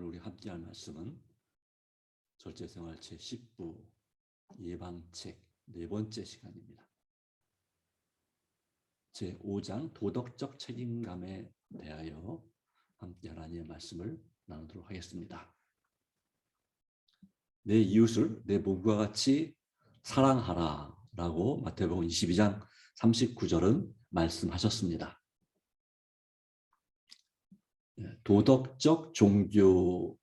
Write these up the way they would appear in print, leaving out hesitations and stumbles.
오늘 우리 함께할 말씀은 절제생활 제10부 예방책 네 번째 시간입니다. 제5장 도덕적 책임감에 대하여 함께 하나님의 말씀을 나누도록 하겠습니다. 내 이웃을 내 몸과 같이 사랑하라 라고 마태복음 22장 39절은 말씀하셨습니다. 도덕적 종교적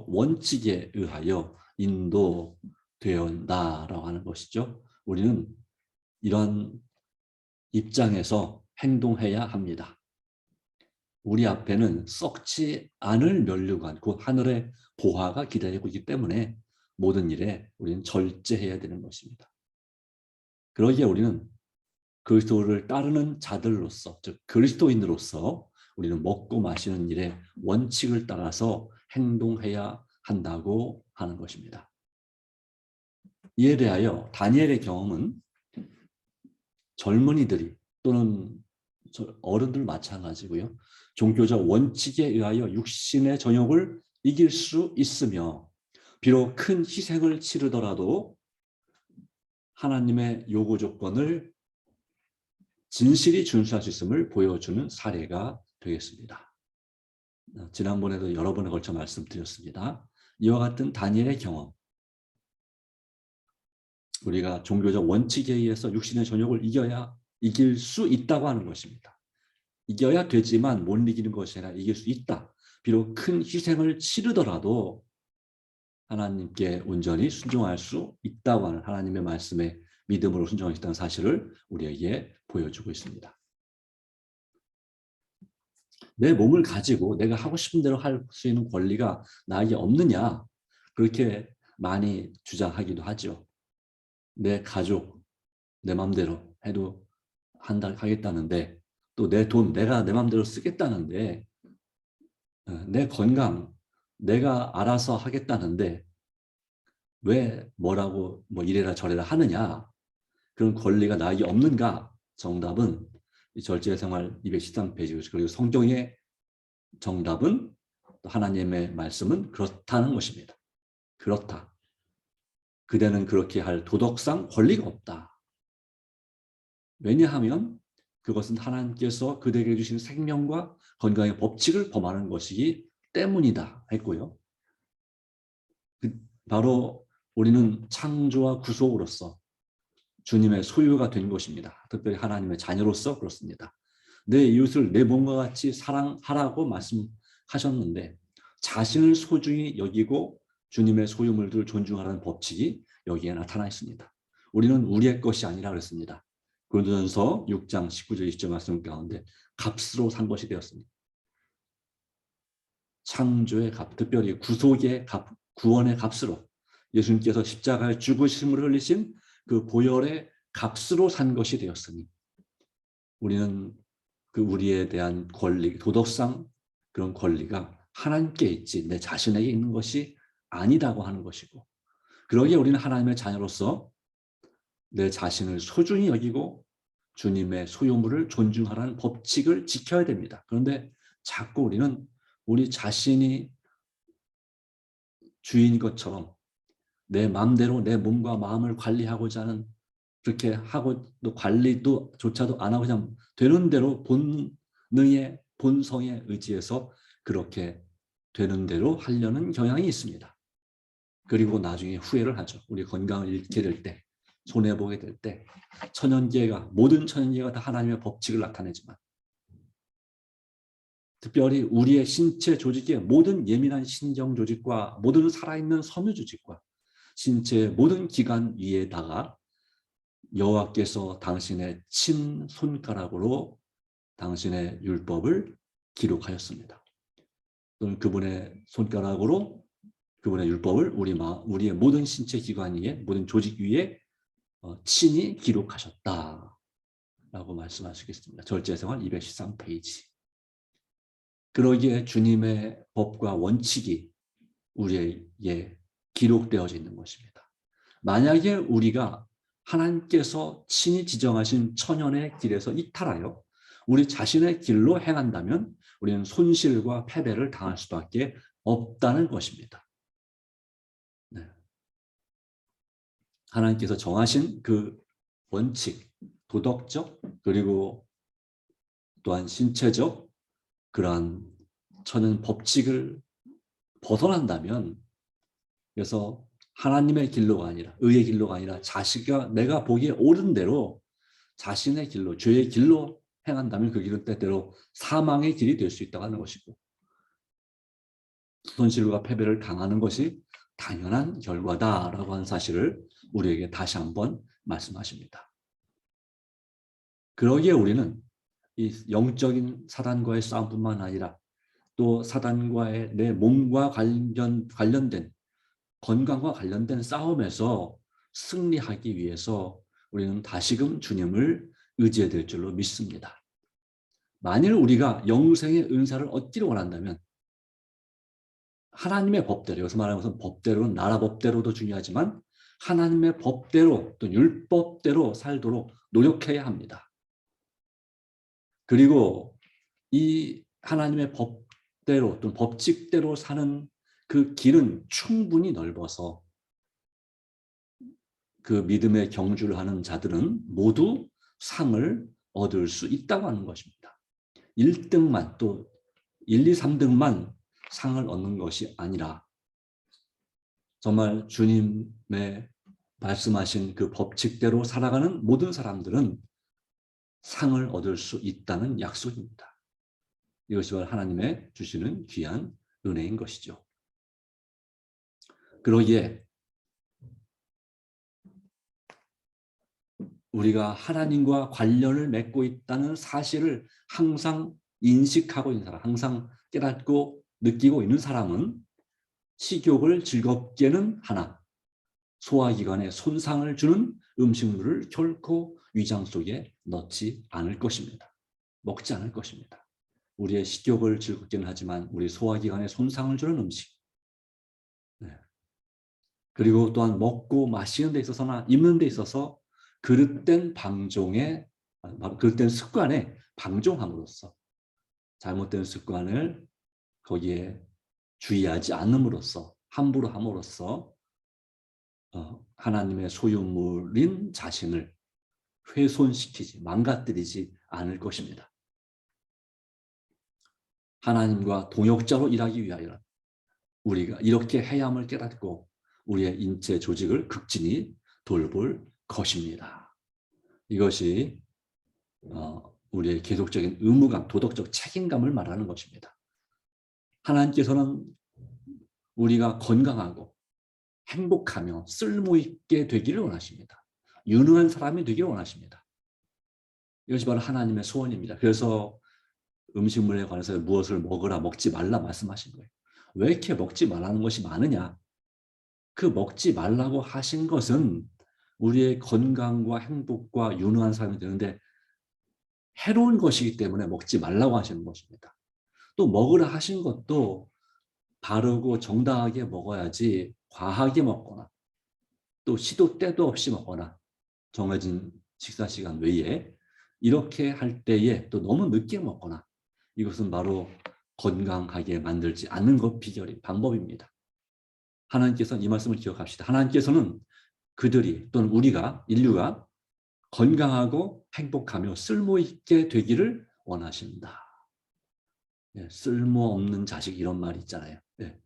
원칙에 의하여 인도되었다라고 하는 것이죠. 우리는 이런 입장에서 행동해야 합니다. 우리 앞에는 썩지 않을 면류관, 곧 하늘의 보화가 기다리고 있기 때문에 모든 일에 우리는 절제해야 되는 것입니다. 그러기에 우리는 그리스도를 따르는 자들로서, 즉 그리스도인으로서 우리는 먹고 마시는 일의 원칙을 따라서 행동해야 한다고 하는 것입니다. 이에 대하여 다니엘의 경험은 젊은이들이 또는 어른들 마찬가지고요. 종교적 원칙에 의하여 육신의 정욕을 이길 수 있으며 비록 큰 희생을 치르더라도 하나님의 요구 조건을 진실이 준수할 수 있음을 보여주는 사례가 되겠습니다. 지난번에도 여러 번에 걸쳐 말씀드렸습니다. 이와 같은 다니엘의 경험, 우리가 종교적 원칙에 의해서 육신의 정욕을 이길 수 있다고 하는 것입니다. 이겨야 되지만 못 이기는 것이 아니라 이길 수 있다. 비록 큰 희생을 치르더라도 하나님께 온전히 순종할 수 있다고 하는 하나님의 말씀에 믿음으로 순종할 수 있다는 사실을 우리에게 보여주고 있습니다. 내 몸을 가지고 내가 하고 싶은 대로 할 수 있는 권리가 나에게 없느냐, 그렇게 많이 주장하기도 하죠. 내 가족 내 마음대로 해도 하겠다는데, 또 내 돈 내가 내 마음대로 쓰겠다는데, 내 건강 내가 알아서 하겠다는데 왜 뭐라고 이래라 저래라 하느냐, 그런 권리가 나에게 없는가? 정답은 절제생활 213페이지, 그리고 성경의 정답은, 하나님의 말씀은 그렇다는 것입니다. 그렇다. 그대는 그렇게 할 도덕상 권리가 없다. 왜냐하면 그것은 하나님께서 그대에게 주신 생명과 건강의 법칙을 범하는 것이기 때문이다 했고요. 바로 우리는 창조와 구속으로서 주님의 소유가 된 것입니다. 특별히 하나님의 자녀로서 그렇습니다. 내 이웃을 내 몸과 같이 사랑하라고 말씀하셨는데, 자신을 소중히 여기고 주님의 소유물들을 존중하라는 법칙이 여기에 나타나 있습니다. 우리는 우리의 것이 아니라 그랬습니다. 고린도전서 6장 19절 20절 말씀 가운데 값으로 산 것이 되었습니다. 창조의 값, 특별히 구속의 값, 구원의 값으로, 예수님께서 십자가에 죽으심을 흘리신 그 보혈의 값으로 산 것이 되었으니, 우리는 그 우리에 대한 권리, 도덕상 그런 권리가 하나님께 있지 내 자신에게 있는 것이 아니다고 하는 것이고, 그러기에 우리는 하나님의 자녀로서 내 자신을 소중히 여기고 주님의 소유물을 존중하라는 법칙을 지켜야 됩니다. 그런데 자꾸 우리는 우리 자신이 주인인 것처럼 내 마음대로 내 몸과 마음을 관리하고자 하는, 그렇게 하고 또 관리도 조차도 안 하고 그냥 되는 대로 본능의 본성에 의지해서 그렇게 되는 대로 하려는 경향이 있습니다. 그리고 나중에 후회를 하죠. 우리 건강을 잃게 될 때, 손해보게 될 때, 모든 천연계가 다 하나님의 법칙을 나타내지만, 특별히 우리의 신체 조직의 모든 예민한 신경 조직과 모든 살아있는 섬유 조직과 신체의 모든 기관 위에다가 여호와께서 당신의 친 손가락으로 당신의 율법을 기록하였습니다. 또는 그분의 손가락으로 그분의 율법을 우리의 모든 신체 기관 위에, 모든 조직 위에 친히 기록하셨다라고 말씀하시겠습니다. 절제생활 213페이지. 그러기에 주님의 법과 원칙이 우리에게 기록되어져 있는 것입니다. 만약에 우리가 하나님께서 친히 지정하신 천연의 길에서 이탈하여 우리 자신의 길로 행한다면 우리는 손실과 패배를 당할 수밖에 없다는 것입니다. 네. 하나님께서 정하신 그 원칙, 도덕적 그리고 또한 신체적 그러한 저는 법칙을 벗어난다면, 그래서 하나님의 길로가 아니라 의의 길로가 아니라 자식과 내가 보기에 옳은 대로 자신의 길로 죄의 길로 행한다면 그 길은 때때로 사망의 길이 될 수 있다고 하는 것이고, 손실과 패배를 당하는 것이 당연한 결과다라고 하는 사실을 우리에게 다시 한번 말씀하십니다. 그러기에 우리는 이 영적인 사단과의 싸움뿐만 아니라 또 사단과의 내 몸과 관련된 건강과 관련된 싸움에서 승리하기 위해서 우리는 다시금 주님을 의지해야 될 줄로 믿습니다. 만일 우리가 영생의 은사를 얻기를 원한다면 하나님의 법대로, 여기서 말하는 것은 법대로는 나라 법대로도 중요하지만 하나님의 법대로 또 율법대로 살도록 노력해야 합니다. 그리고 이 하나님의 법대로 또 법칙대로 사는 그 길은 충분히 넓어서 그 믿음의 경주를 하는 자들은 모두 상을 얻을 수 있다고 하는 것입니다. 1등만 또 1, 2, 3등만 상을 얻는 것이 아니라 정말 주님의 말씀하신 그 법칙대로 살아가는 모든 사람들은 상을 얻을 수 있다는 약속입니다. 이것이 바로 하나님의 주시는 귀한 은혜인 것이죠. 그러기에 우리가 하나님과 관련을 맺고 있다는 사실을 항상 인식하고 있는 사람, 항상 깨닫고 느끼고 있는 사람은 식욕을 즐겁게는 하나 소화기관에 손상을 주는 음식물을 결코 위장 속에 넣지 않을 것입니다. 먹지 않을 것입니다. 우리의 식욕을 즐겁게는 하지만 우리 소화기관에 손상을 주는 음식, 네. 그리고 또한 먹고 마시는 데 있어서나 입는 데 있어서 그릇된 방종에, 그릇된 습관에 방종함으로써 잘못된 습관을 거기에 주의하지 않음으로써 함부로 함으로써 하나님의 소유물인 자신을 훼손시키지 망가뜨리지 않을 것입니다. 하나님과 동역자로 일하기 위하여 우리가 이렇게 해야 함을 깨닫고 우리의 인체 조직을 극진히 돌볼 것입니다. 이것이 우리의 계속적인 의무감, 도덕적 책임감을 말하는 것입니다. 하나님께서는 우리가 건강하고 행복하며 쓸모있게 되기를 원하십니다. 유능한 사람이 되기를 원하십니다. 이것이 바로 하나님의 소원입니다. 그래서 음식물에 관해서 무엇을 먹으라 먹지 말라 말씀하신 거예요. 왜 이렇게 먹지 말라는 것이 많으냐? 그 먹지 말라고 하신 것은 우리의 건강과 행복과 유능한 삶이 되는데 해로운 것이기 때문에 먹지 말라고 하시는 것입니다. 또 먹으라 하신 것도 바르고 정당하게 먹어야지 과하게 먹거나 또 시도 때도 없이 먹거나 정해진 식사 시간 외에 이렇게 할 때에 또 너무 늦게 먹거나 이것은 바로 건강하게 만들지 않는 것 비결이 방법입니다. 하나님께서는 이 말씀을 기억합시다. 하나님께서는 그들이 또는 우리가 인류가 건강하고 행복하며 쓸모있게 되기를 원하신다. 예, 쓸모없는 자식 이런 말이 있잖아요. 예,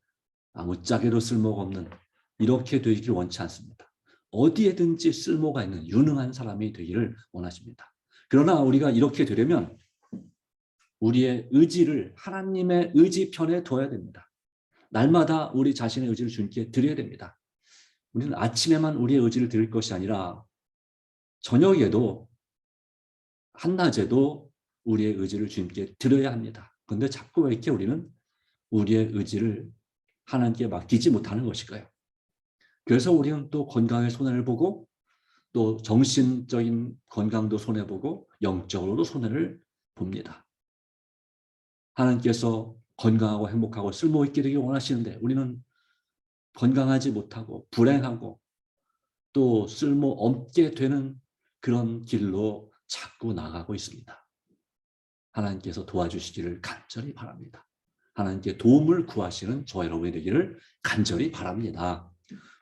아무짝에도 쓸모가 없는 이렇게 되기를 원치 않습니다. 어디에든지 쓸모가 있는 유능한 사람이 되기를 원하십니다. 그러나 우리가 이렇게 되려면 우리의 의지를 하나님의 의지 편에 둬야 됩니다. 날마다 우리 자신의 의지를 주님께 드려야 됩니다. 우리는 아침에만 우리의 의지를 드릴 것이 아니라 저녁에도 한낮에도 우리의 의지를 주님께 드려야 합니다. 그런데 자꾸 왜 이렇게 우리는 우리의 의지를 하나님께 맡기지 못하는 것일까요? 그래서 우리는 또 건강의 손해를 보고 또 정신적인 건강도 손해보고 영적으로도 손해를 봅니다. 하나님께서 건강하고 행복하고 쓸모있게 되길 원하시는데 우리는 건강하지 못하고 불행하고 또 쓸모없게 되는 그런 길로 자꾸 나가고 있습니다. 하나님께서 도와주시기를 간절히 바랍니다. 하나님께 도움을 구하시는 저와 여러분이 되기를 간절히 바랍니다.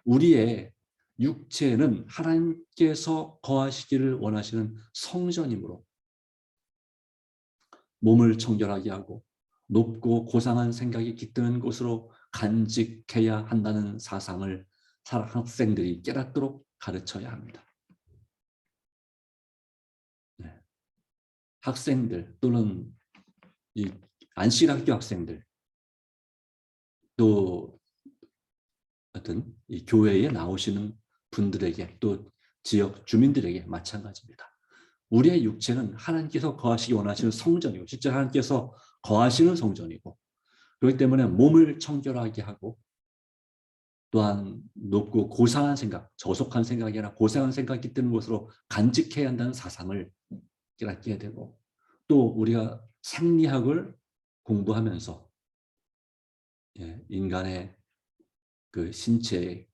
우리의 육체는 하나님께서 거하시기를 원하시는 성전이므로 몸을 청결하게 하고 높고 고상한 생각이 깃드는 곳으로 간직해야 한다는 사상을 학생들이 깨닫도록 가르쳐야 합니다. 네. 학생들 또는 이 안식학교 학생들 또 어떤 이 교회에 나오시는 분들에게 또 지역 주민들에게 마찬가지입니다. 우리의 육체는 하나님께서 거하시기 원하시는 성전이고 실제 하나님께서 거하시는 성전이고 그렇기 때문에 몸을 청결하게 하고 또한 높고 고상한 생각, 저속한 생각이 아니라 고상한 생각이 깃드는 것으로 간직해야 한다는 사상을 깨닫게 되고 또 우리가 생리학을 공부하면서 인간의 그 신체의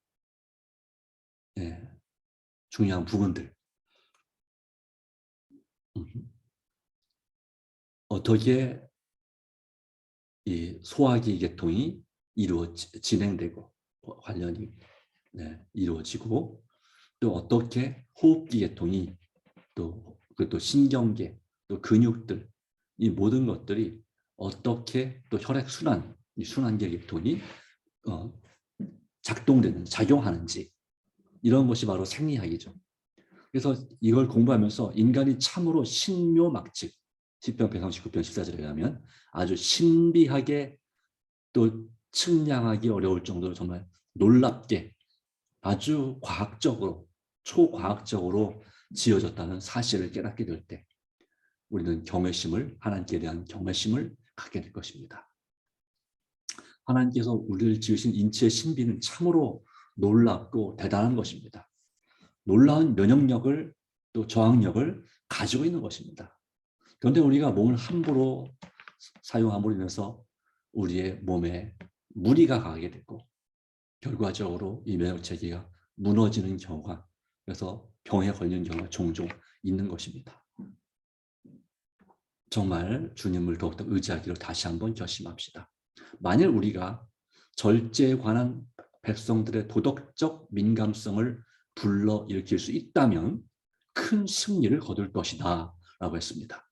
중요한 부분들 어떻게 이 소화기 계통이 진행되고 관련이 이루어지고 또 어떻게 호흡기 계통이 또 신경계 또 근육들 이 모든 것들이 어떻게 또 혈액 순환 이 순환계 계통이 작용하는지 이런 것이 바로 생리학이죠. 그래서 이걸 공부하면서 인간이 참으로 신묘막측 10편 139편 14절에 의하면 아주 신비하게 또 측량하기 어려울 정도로 정말 놀랍게 아주 과학적으로 초과학적으로 지어졌다는 사실을 깨닫게 될 때 우리는 하나님께 대한 경외심을 갖게 될 것입니다. 하나님께서 우리를 지으신 인체의 신비는 참으로 놀랍고 대단한 것입니다. 놀라운 면역력을 또 저항력을 가지고 있는 것입니다. 그런데 우리가 몸을 함부로 사용함으로 인해서 우리의 몸에 무리가 가게 되고 결과적으로 이 면역체계가 무너지는 경우가 그래서 병에 걸리는 경우가 종종 있는 것입니다. 정말 주님을 더욱더 의지하기로 다시 한번 결심합시다. 만일 우리가 절제에 관한 백성들의 도덕적 민감성을 불러일으킬 수 있다면 큰 승리를 거둘 것이다 라고 했습니다.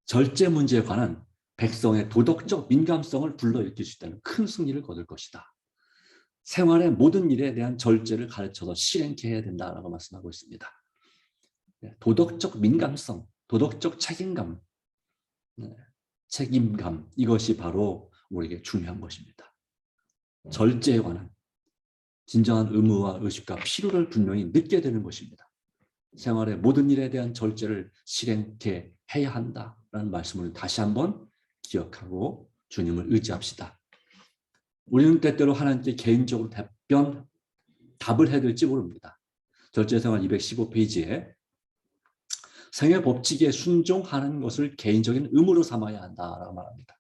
절제 문제에 관한 백성의 도덕적 민감성을 불러일으킬 수 있다면 큰 승리를 거둘 것이다. 생활의 모든 일에 대한 절제를 가르쳐서 실행케 해야 된다라고 말씀하고 있습니다. 도덕적 민감성, 도덕적 책임감 이것이 바로 우리에게 중요한 것입니다. 절제에 관한 진정한 의무와 의식과 필요를 분명히 느끼게 되는 것입니다. 생활의 모든 일에 대한 절제를 실행케 해야 한다라는 말씀을 다시 한번 기억하고 주님을 의지합시다. 우리는 때때로 하나님께 개인적으로 답을 해야 될지 모릅니다. 절제생활 215페이지에 생애 법칙에 순종하는 것을 개인적인 의무로 삼아야 한다라고 말합니다.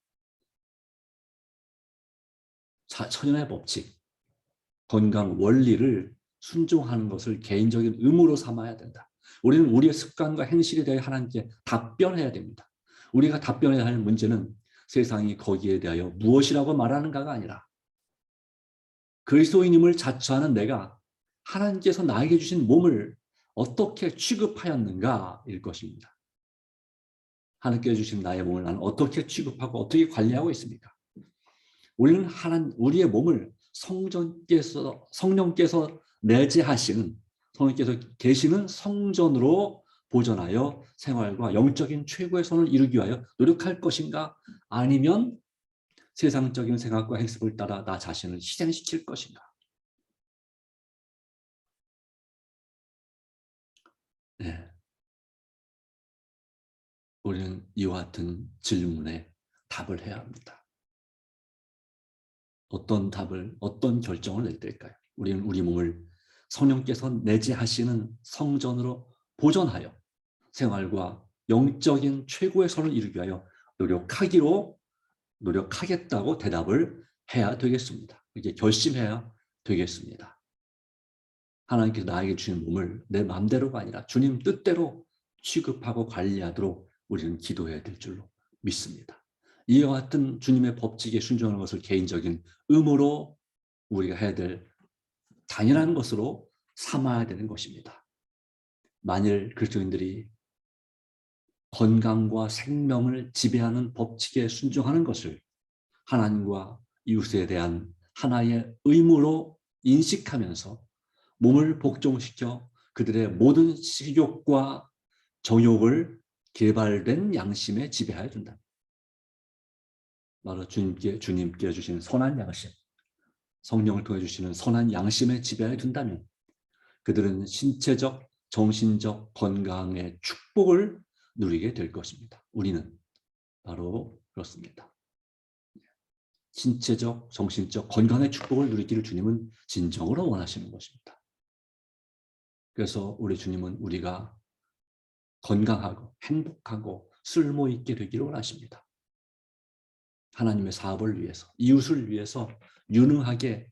천연의 법칙, 건강 원리를 순종하는 것을 개인적인 의무로 삼아야 된다. 우리는 우리의 습관과 행실에 대해 하나님께 답변해야 됩니다. 우리가 답변해야 할 문제는 세상이 거기에 대하여 무엇이라고 말하는가가 아니라 그리스도인임을 자처하는 내가 하나님께서 나에게 주신 몸을 어떻게 취급하였는가일 것입니다. 하나님께서 주신 나의 몸을 나는 어떻게 취급하고 어떻게 관리하고 있습니까? 우리는 우리의 몸을 성령께서 내재하시는 성령께서 계시는 성전으로 보존하여 생활과 영적인 최고의 선을 이루기 위하여 노력할 것인가? 아니면 세상적인 생각과 행습을 따라 나 자신을 희생시킬 것인가? 우리는 이와 같은 질문에 답을 해야 합니다. 어떤 결정을 낼 때일까요? 우리는 우리 몸을 성령께서 내재하시는 성전으로 보존하여 생활과 영적인 최고의 선을 이루기 위하여 노력하겠다고 대답을 해야 되겠습니다. 이렇게 결심해야 되겠습니다. 하나님께서 나에게 주신 몸을 내 마음대로가 아니라 주님 뜻대로 취급하고 관리하도록 우리는 기도해야 될 줄로 믿습니다. 이와 같은 주님의 법칙에 순종하는 것을 개인적인 의무로 우리가 해야 될 당연한 것으로 삼아야 되는 것입니다. 만일 그리스도인들이 건강과 생명을 지배하는 법칙에 순종하는 것을 하나님과 이웃에 대한 하나의 의무로 인식하면서 몸을 복종시켜 그들의 모든 식욕과 정욕을 개발된 양심에 지배하여 준다. 바로 주님께 주시는 선한 양심, 성령을 통해 주시는 선한 양심에 지배하여 둔다면 그들은 신체적, 정신적 건강의 축복을 누리게 될 것입니다. 우리는 바로 그렇습니다. 신체적, 정신적 건강의 축복을 누리기를 주님은 진정으로 원하시는 것입니다. 그래서 우리 주님은 우리가 건강하고 행복하고 쓸모있게 되기를 원하십니다. 하나님의 사업을 위해서, 이웃을 위해서 유능하게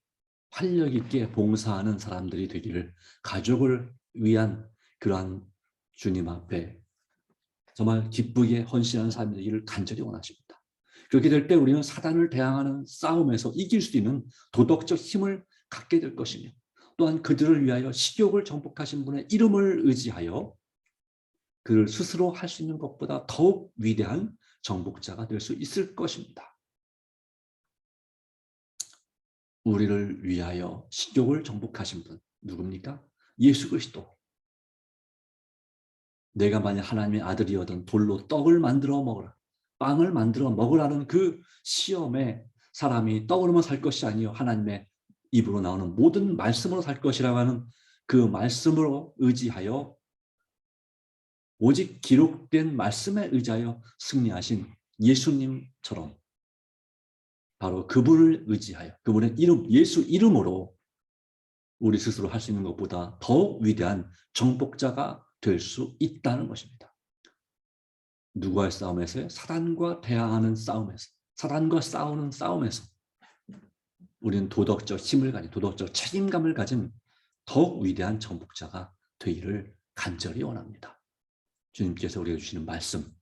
활력 있게 봉사하는 사람들이 되기를, 가족을 위한 그러한 주님 앞에 정말 기쁘게 헌신하는 사람이 되기를 간절히 원하십니다. 그렇게 될 때 우리는 사단을 대항하는 싸움에서 이길 수 있는 도덕적 힘을 갖게 될 것이며, 또한 그들을 위하여 식욕을 정복하신 분의 이름을 의지하여 그를 스스로 할 수 있는 것보다 더욱 위대한 정복자가 될 수 있을 것입니다. 우리를 위하여 식욕을 정복하신 분 누굽니까? 예수 그리스도. 내가 만약 하나님의 아들이어든 돌로 떡을 만들어 먹으라, 빵을 만들어 먹으라는 그 시험에 사람이 떡으로만 살 것이 아니요 하나님의 입으로 나오는 모든 말씀으로 살 것이라고 하는 그 말씀으로 의지하여, 오직 기록된 말씀에 의지하여 승리하신 예수님처럼 바로 그분을 의지하여, 그분의 이름, 예수 이름으로 우리 스스로 할 수 있는 것보다 더욱 위대한 정복자가 될 수 있다는 것입니다. 누구와의 싸움에서요? 사단과 대항하는 싸움에서, 사단과 싸우는 싸움에서 우리는 도덕적 힘을 가진, 도덕적 책임감을 가진 더욱 위대한 정복자가 되기를 간절히 원합니다. 주님께서 우리에게 주시는 말씀,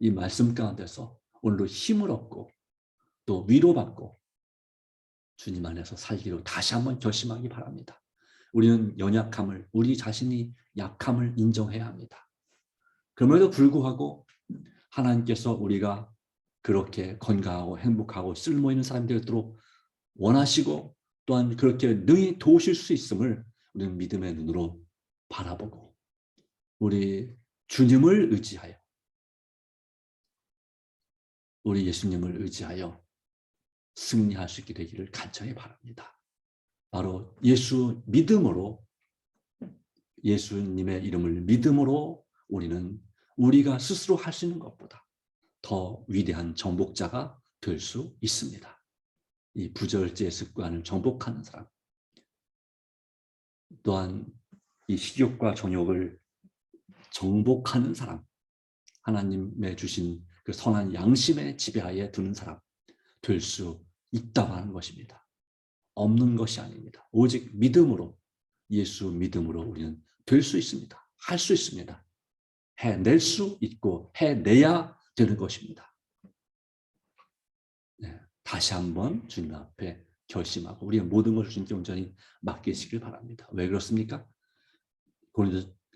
이 말씀 가운데서 오늘도 힘을 얻고 또 위로받고 주님 안에서 살기로 다시 한번 결심하기 바랍니다. 우리는 연약함을, 우리 자신이 약함을 인정해야 합니다. 그럼에도 불구하고 하나님께서 우리가 그렇게 건강하고 행복하고 쓸모있는 사람이 되도록 원하시고 또한 그렇게 능히 도우실 수 있음을 우리는 믿음의 눈으로 바라보고 우리 주님을 의지하여, 우리 예수님을 의지하여 승리할 수 있게 되기를 간절히 바랍니다. 바로 예수 믿음으로, 예수님의 이름을 믿음으로 우리는 우리가 스스로 할 수 있는 것보다 더 위대한 정복자가 될 수 있습니다. 이 부절제 습관을 정복하는 사람, 또한 이 식욕과 정욕을 정복하는 사람, 하나님의 주신 그 선한 양심의 지배하에 두는 사람 될 수 있다고 하는 것입니다. 없는 것이 아닙니다. 오직 믿음으로, 예수 믿음으로 우리는 될 수 있습니다. 할 수 있습니다. 해낼 수 있고 해내야 되는 것입니다. 네, 다시 한번 주님 앞에 결심하고 우리의 모든 것을 주님께 온전히 맡기시길 바랍니다. 왜 그렇습니까?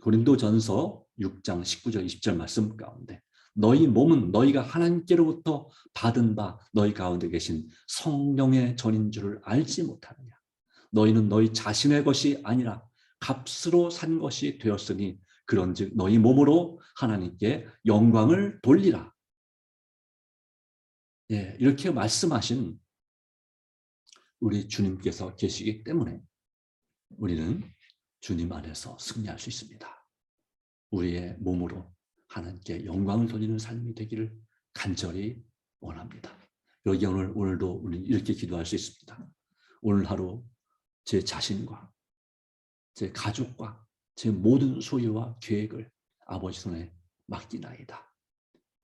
고린도전서 6장 19절 20절 말씀 가운데 너희 몸은 너희가 하나님께로부터 받은 바 너희 가운데 계신 성령의 전인 줄을 알지 못하느냐. 너희는 너희 자신의 것이 아니라 값으로 산 것이 되었으니 그런즉 너희 몸으로 하나님께 영광을 돌리라. 예, 이렇게 말씀하신 우리 주님께서 계시기 때문에 우리는 주님 안에서 승리할 수 있습니다. 우리의 몸으로 하나님께 영광을 돌리는 삶이 되기를 간절히 원합니다. 여기 오늘도 우리는 이렇게 기도할 수 있습니다. 오늘 하루 제 자신과 제 가족과 제 모든 소유와 계획을 아버지 손에 맡기나이다.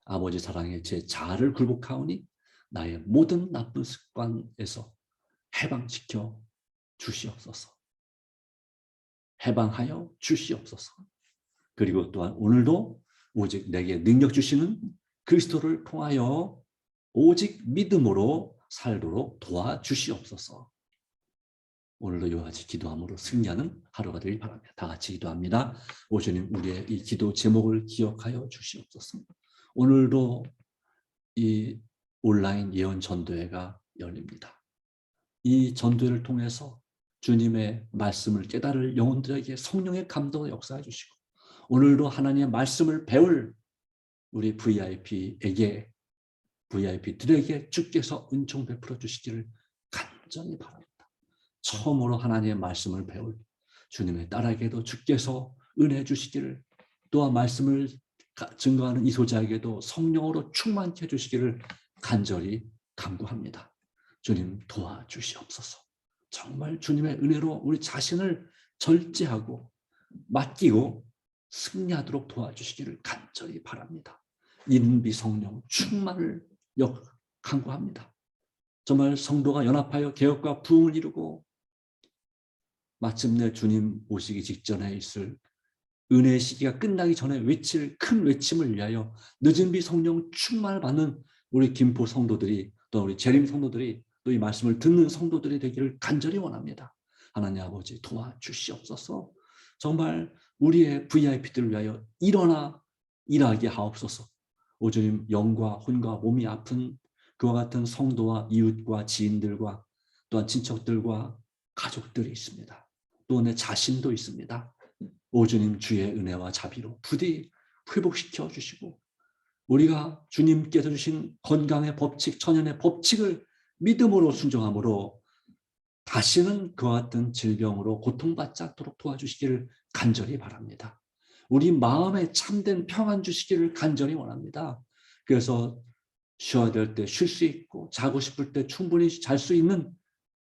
아버지 사랑에 제 자아를 굴복하오니 나의 모든 나쁜 습관에서 해방시켜 주시옵소서. 해방하여 주시옵소서. 그리고 또한 오늘도 오직 내게 능력 주시는 그리스도를 통하여 오직 믿음으로 살도록 도와주시옵소서. 오늘도 이와 같이 기도함으로 승리하는 하루가 되길 바랍니다. 다 같이 기도합니다. 오 주님, 우리의 이 기도 제목을 기억하여 주시옵소서. 오늘도 이 온라인 예언 전도회가 열립니다. 이 전도회를 통해서 주님의 말씀을 깨달을 영혼들에게 성령의 감동을 역사해 주시고, 오늘도 하나님의 말씀을 배울 우리 VIP들에게 주께서 은총 베풀어 주시기를 간절히 바랍니다. 처음으로 하나님의 말씀을 배울 주님의 딸에게도 주께서 은혜 주시기를, 또한 말씀을 증거하는 이소자에게도 성령으로 충만케 해주시기를 간절히 간구합니다. 주님 도와주시옵소서. 정말 주님의 은혜로 우리 자신을 절제하고 맡기고 승리하도록 도와주시기를 간절히 바랍니다. 인비 성령 충만을 간구합니다. 정말 성도가 연합하여 개혁과 부흥을 이루고 마침내 주님 오시기 직전에 있을 은혜의 시기가 끝나기 전에 외칠 큰 외침을 위하여 늦은 비 성령 충만을 받는 우리 김포 성도들이, 또 우리 재림 성도들이, 또 이 말씀을 듣는 성도들이 되기를 간절히 원합니다. 하나님 아버지 도와주시옵소서. 정말 우리의 VIP들을 위하여 일어나 일하게 하옵소서. 오 주님, 영과 혼과 몸이 아픈 그와 같은 성도와 이웃과 지인들과 또한 친척들과 가족들이 있습니다. 또 내 자신도 있습니다. 오 주님, 주의 은혜와 자비로 부디 회복시켜 주시고, 우리가 주님께서 주신 건강의 법칙, 천연의 법칙을 믿음으로 순종함으로 다시는 그와 같은 질병으로 고통받지 않도록 도와주시기를 간절히 바랍니다. 우리 마음에 참된 평안 주시기를 간절히 원합니다. 그래서 쉬어야 될 때 쉴 수 있고, 자고 싶을 때 충분히 잘 수 있는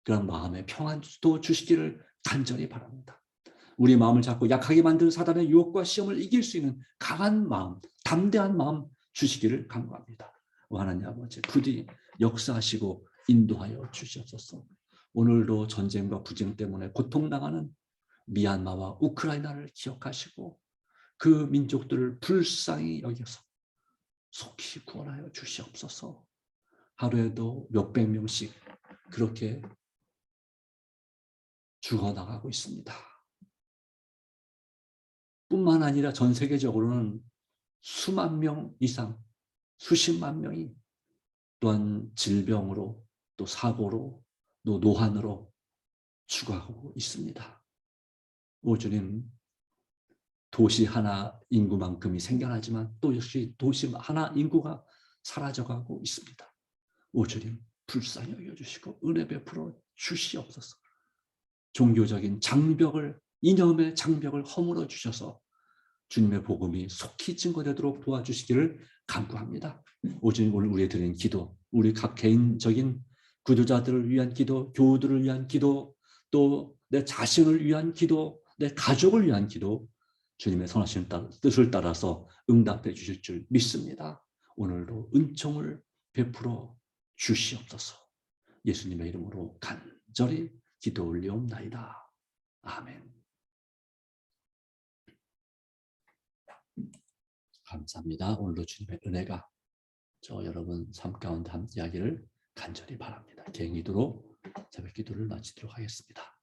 그런 마음의 평안도 주시기를 간절히 바랍니다. 우리 마음을 잡고 약하게 만드는 사단의 유혹과 시험을 이길 수 있는 강한 마음, 담대한 마음 주시기를 간구합니다. 하나님 아버지, 부디 역사하시고 인도하여 주시옵소서. 오늘도 전쟁과 부정 때문에 고통당하는 미얀마와 우크라이나를 기억하시고 그 민족들을 불쌍히 여겨서 속히 구원하여 주시옵소서. 하루에도 몇백 명씩 그렇게 죽어나가고 있습니다. 뿐만 아니라 전 세계적으로는 수만 명 이상, 수십만 명이 또한 질병으로, 또 사고로, 또 노환으로 죽어가고 있습니다. 오 주님, 도시 하나 인구만큼이 생겨나지만 또 역시 도시 하나 인구가 사라져가고 있습니다. 오 주님, 불쌍히 여겨주시고 은혜 베풀어 주시옵소서. 종교적인 장벽을, 이념의 장벽을 허물어 주셔서 주님의 복음이 속히 증거되도록 도와주시기를 간구합니다. 오직 오늘 우리의 드리는 기도, 우리 각 개인적인 구조자들을 위한 기도, 교우들을 위한 기도, 또 내 자신을 위한 기도, 내 가족을 위한 기도, 주님의 선하신 뜻을 따라서 응답해 주실 줄 믿습니다. 오늘도 은총을 베풀어 주시옵소서. 예수님의 이름으로 간절히 기도 올리옵나이다. 아멘. 감사합니다. 오늘도 주님의 은혜가 저 여러분 삶 가운데 함께 하기를 간절히 바랍니다. 개인기도로 새벽 기도를 마치도록 하겠습니다.